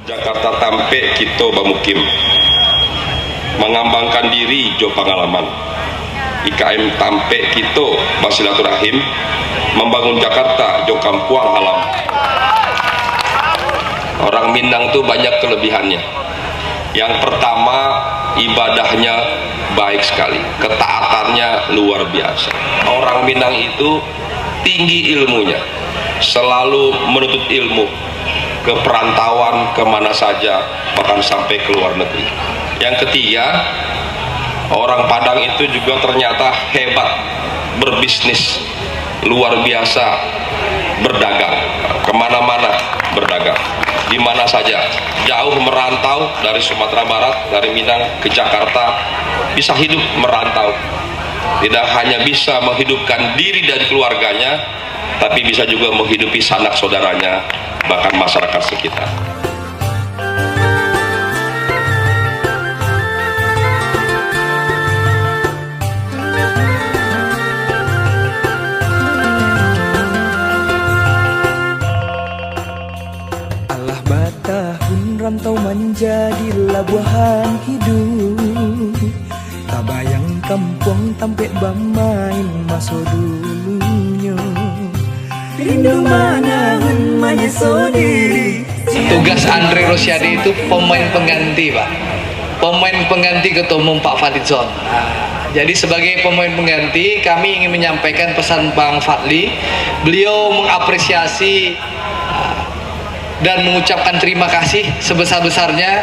Jakarta tampe kita bamukim mengembangkan diri jo pengalaman IKM tampe kita basilaturahim membangun Jakarta jo kampuang halam. Orang Minang tuh banyak kelebihannya. Yang pertama, ibadahnya baik sekali, ketaatannya luar biasa. Orang Minang itu tinggi ilmunya, selalu menuntut ilmu ke perantauan kemana saja, bahkan sampai ke luar negeri. Yang ketiga, orang Padang itu juga ternyata hebat berbisnis, luar biasa berdagang, kemana-mana berdagang, di mana saja, jauh merantau dari Sumatera Barat, dari Minang ke Jakarta, bisa hidup merantau. Tidak hanya bisa menghidupkan diri dan keluarganya, tapi bisa juga menghidupi sanak saudaranya, bahkan masyarakat sekitar. Alah batahun rantau menjadi labuhan hidup, tak bayang kampung tampek bermain masa dulunya. Rindu manahun menyesal diri. Tugas Andre Rosiade itu pemain pengganti, Pak. Pemain pengganti Ketua Umum Pak Fadlizon. Jadi sebagai pemain pengganti, kami ingin menyampaikan pesan Bang Fadli. Beliau mengapresiasi dan mengucapkan terima kasih sebesar-besarnya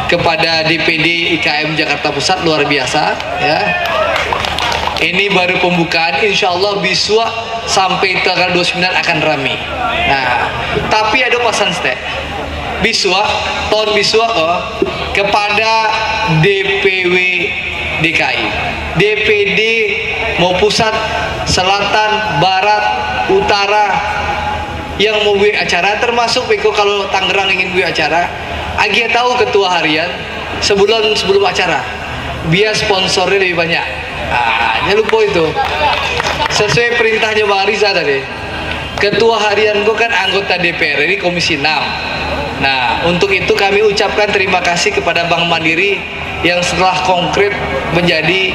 kepada DPD IKM Jakarta Pusat, luar biasa ya. Ini baru pembukaan, insya Allah biswa sampai tanggal 29 akan rame. Nah, tapi ada pesan stek biswa, tahun biswa kepada DPW DKI, DPD mau pusat, selatan, barat, utara yang mau buat acara, termasuk Beko kalau Tangerang ingin buat acara, Agia tahu ketua harian sebulan sebelum acara, biar sponsornya lebih banyak. Jangan lupa itu, sesuai perintahnya Bang Riza tadi. Ketua harian gue kan anggota DPR ini Komisi 6. Nah, untuk itu kami ucapkan terima kasih kepada Bank Mandiri yang setelah konkret menjadi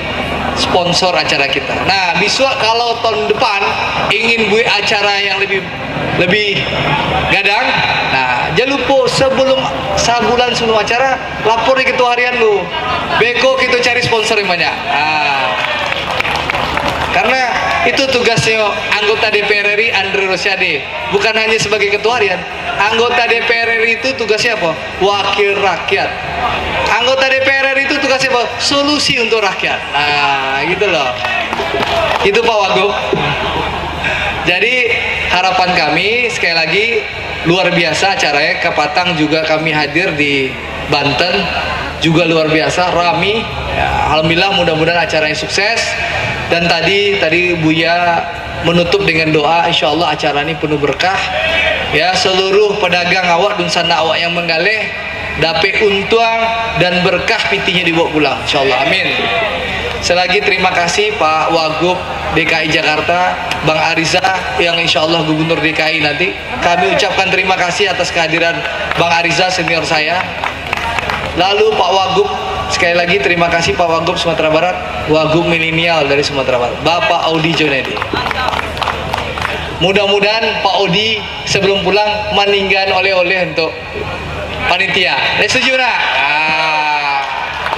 sponsor acara kita. Nah, biswa kalau tahun depan ingin buat acara yang lebih gadang, nah jangan lupa sebulan sebelum acara lapor di ketua harian lu. Beko kita cari sponsor yang banyak. Karena itu tugasnya anggota DPR RI Andre Rosiade, bukan hanya sebagai ketua harian. Anggota DPR RI itu tugasnya apa? Wakil rakyat. Anggota DPR RI itu tugasnya apa? Solusi untuk rakyat. Nah, gitu loh. Itu Pak Wagub. Jadi harapan kami sekali lagi luar biasa acaranya. Kapatang juga kami hadir di Banten juga luar biasa, rami. Ya, alhamdulillah mudah-mudahan acaranya sukses. Dan tadi Buya menutup dengan doa, insya Allah acara ini penuh berkah. Ya, seluruh pedagang awak dan sana awak yang menggalih dapat untung dan berkah pitinya dibawa pulang, insya Allah, amin. Selagi terima kasih Pak Wagub DKI Jakarta, Bang Ariza yang insya Allah Gubernur DKI nanti. Kami ucapkan terima kasih atas kehadiran Bang Ariza senior saya. Lalu Pak Wagub, sekali lagi terima kasih Pak Wagub Sumatera Barat, Wagub milenial dari Sumatera Barat, Bapak Audi Jonedi. Mudah-mudahan Pak Audi sebelum pulang meninggalkan oleh-oleh untuk panitia. Setuju nak?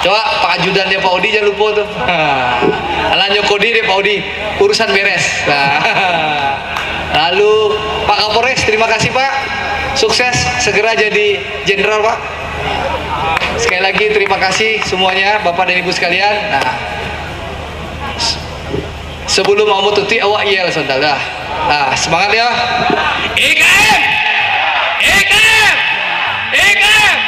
Coba Pak Ajudan dia Pak Audi jangan lupa tuh. Alanyo Kodi dia Pak Audi, urusan beres. Lalu Pak Kapolres, terima kasih Pak, sukses segera jadi jenderal Pak. Sekali lagi terima kasih semuanya Bapak dan Ibu sekalian. Nah, sebelum mau tuti awak yel sontal dah. Nah, semangat ya. IKM! IKM! IKM!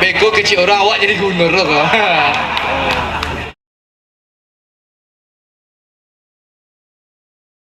Beko kecil orang awak jadi gubernur loh.